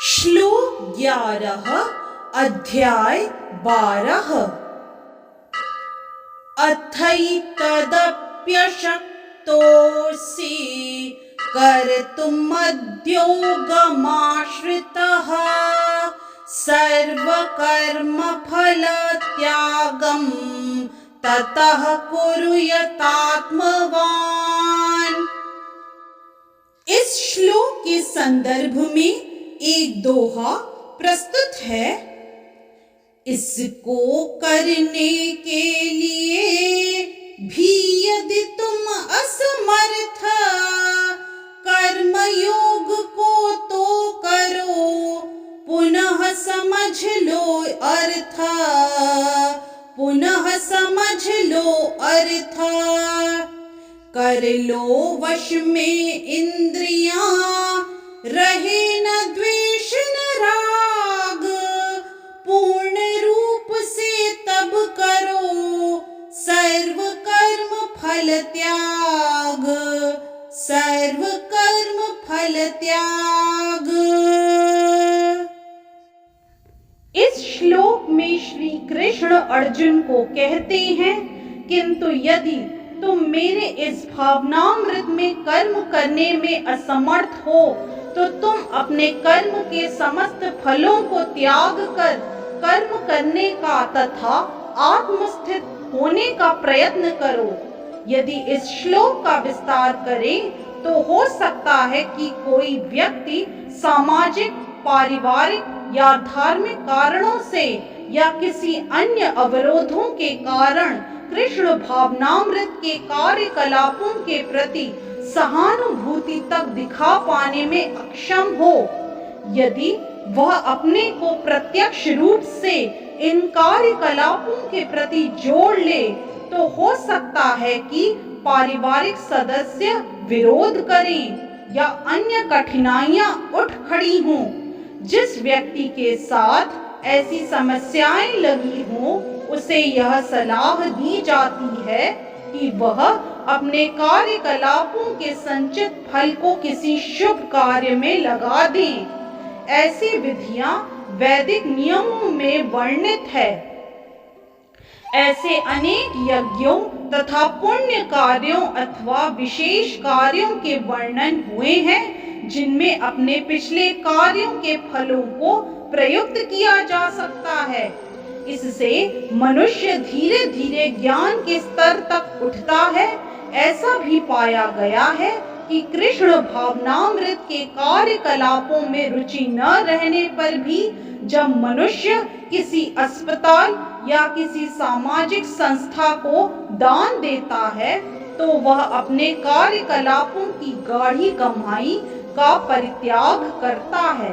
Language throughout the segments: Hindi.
श्लोक 11 अध्याय 12। अथैतदप्यशक्तोऽसि कर्तुम् मद्योगमाश्रितः सर्वकर्मफलत्यागं ततः कुरु यतात्मवान्। इस श्लोक के संदर्भ में एक दोहा प्रस्तुत है। इसको करने के लिए भी यदि तुम असमर्थ, कर्मयोग को तो करो, पुनः समझ लो अर्थ, पुनः समझ लो अर्थ। कर लो वश में इंद्रियां, रहे न द्वेष न राग, पूर्ण रूप से तब करो सर्व कर्म फल त्याग, सर्व कर्म फल त्याग। इस श्लोक में श्री कृष्ण अर्जुन को कहते हैं, किंतु यदि तुम मेरे इस भावनामृत में कर्म करने में असमर्थ हो तो तुम अपने कर्म के समस्त फलों को त्याग कर कर्म करने का तथा आत्मस्थित होने का प्रयत्न करो। यदि इस श्लोक का विस्तार करें तो हो सकता है कि कोई व्यक्ति सामाजिक, पारिवारिक या धार्मिक कारणों से या किसी अन्य अवरोधों के कारण कृष्ण भावनामृत के कार्यकलापों के प्रति सहानुभूति तक दिखा पाने में अक्षम हो। यदि वह अपने को प्रत्यक्ष रूप से इन कार्यकलापों के प्रति जोड़ ले तो हो सकता है कि पारिवारिक सदस्य विरोध करें या अन्य कठिनाइयां उठ खड़ी हों। जिस व्यक्ति के साथ ऐसी समस्याएं लगी हों उसे यह सलाह दी जाती है कि वह अपने कार्यकलापों के संचित फल को किसी शुभ कार्य में लगा दें। ऐसी विधियां वैदिक नियमों में वर्णित है। ऐसे अनेक यज्ञों तथा पुण्य कार्यों अथवा विशेष कार्यों के वर्णन हुए हैं जिनमें अपने पिछले कार्यों के फलों को प्रयुक्त किया जा सकता है। इससे मनुष्य धीरे धीरे ज्ञान के स्तर तक उठता है। ऐसा भी पाया गया है कि कृष्ण भावनामृत के कार्यकलापों में रुचि न रहने पर भी जब मनुष्य किसी अस्पताल या किसी सामाजिक संस्था को दान देता है तो वह अपने कार्यकलापों की गाढ़ी कमाई का परित्याग करता है।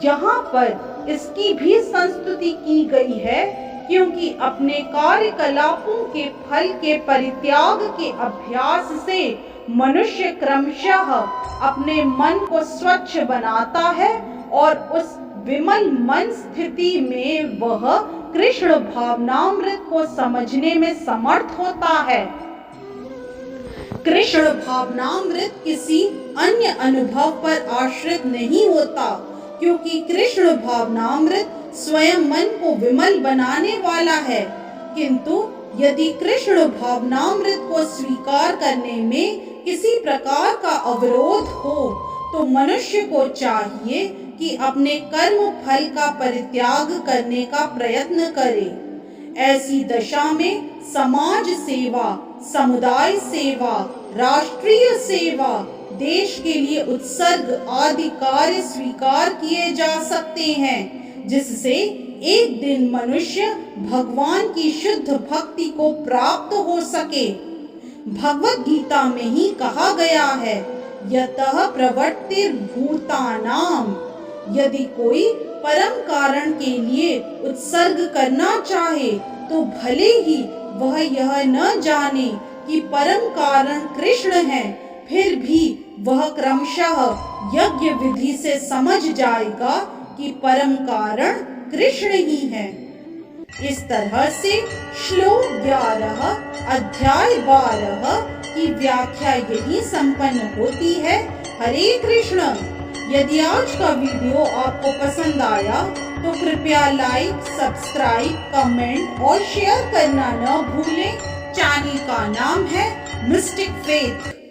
यहाँ पर इसकी भी संस्तुति की गई है, क्योंकि अपने कार्यकलापों के फल के परित्याग के अभ्यास से मनुष्य क्रमशः अपने मन को स्वच्छ बनाता है और उस विमल मन स्थिति में वह कृष्ण भावनामृत को समझने में समर्थ होता है। कृष्ण भावनामृत किसी अन्य अनुभव पर आश्रित नहीं होता, क्योंकि कृष्ण भावनामृत स्वयं मन को विमल बनाने वाला है। किंतु यदि कृष्ण भावनामृत को स्वीकार करने में किसी प्रकार का अवरोध हो तो मनुष्य को चाहिए कि अपने कर्म फल का परित्याग करने का प्रयत्न करे। ऐसी दशा में समाज सेवा, समुदाय सेवा, राष्ट्रीय सेवा, देश के लिए उत्सर्ग आदि कार्य स्वीकार किए जा सकते हैं, जिससे एक दिन मनुष्य भगवान की शुद्ध भक्ति को प्राप्त हो सके। भगवत गीता में ही कहा गया है, यतः प्रवृत्तिर्भूतानाम। यदि कोई परम कारण के लिए उत्सर्ग करना चाहे तो भले ही वह यह न जाने कि परम कारण कृष्ण है, फिर भी वह क्रमशः यज्ञ विधि से समझ जाएगा कि परम कारण कृष्ण ही है। इस तरह से श्लोक 11 अध्याय 12 की व्याख्या यही संपन्न होती है। हरे कृष्ण। यदि आज का वीडियो आपको पसंद आया तो कृपया लाइक, सब्सक्राइब, कमेंट और शेयर करना न भूलें। चैनल का नाम है मिस्टिक फेथ।